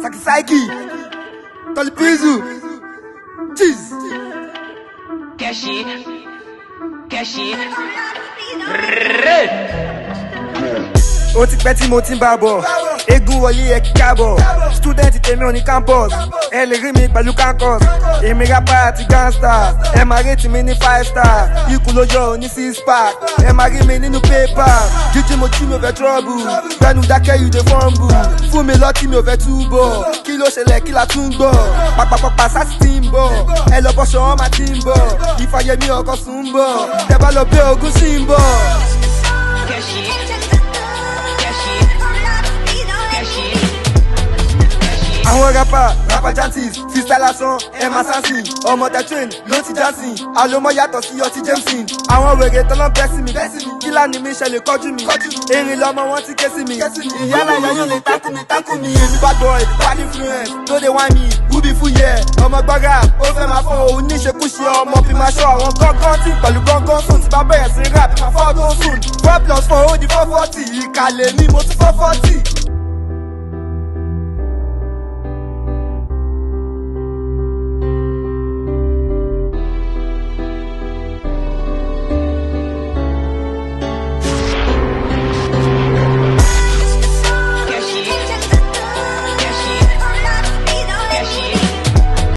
Saki Saiki, Tolipizu, Cheese. Cash. Ó ti pẹ́ tí mo ti ń bá bọ̀, eégún wọlé ẹ kíkàbọ̀, student tèmi ò ní campus, ẹ lè rí mi pẹ̀lú campus, èmi rapper àti gangster, ẹ máa rate mi ní 5 star, ikú lójó ní 6 pack, ẹ máa rí mi nínú paper, jíjí mo tí mi ò fẹ́ trouble, gbẹnu dákẹ́ you dey fumble, fún mi lọ́tí mi ò fẹ́ túbọ̀, kí ló ṣẹlẹ̀ kí la tún gbọ́, pàpàpàpà sásì ti ń bọ̀, ẹ lọ bọ́ṣọ wọn máa ti ń bọ̀, ìfàyẹmí ọkọ̀ sùn ń bọ̀, tẹ bá lọ bí ogun sí ń bọ̀. Àwọn rapper jantis, freestyle lásán, Emma Sansin, ọmọ Tetrain ló ti jásìn, àlòmọ́ yàtọ̀ sí ọtí Jameson. Àwọn wèrè tọ́lọ́ bẹ́ sí mi, kílá ni mi ṣe lè kọjú mi, erin lọmọ wọn ti ké sí mi, ìyálà yẹn lè tákù mi, èmi bad boy, bad influence, no dey whine me, who be full yeah, ọmọ gbọ́gà, ó fẹ́ máa fọ́ òun níṣekúṣe ọmọ fi máa ṣọ́ àwọn gángan tí pẹ̀lú gángan sùn tí bá bẹ̀rẹ̀ sí rap, máa fọ́ tó sùn, 4+4 ó di 440, ìkàlẹ̀ mi mo tún 440.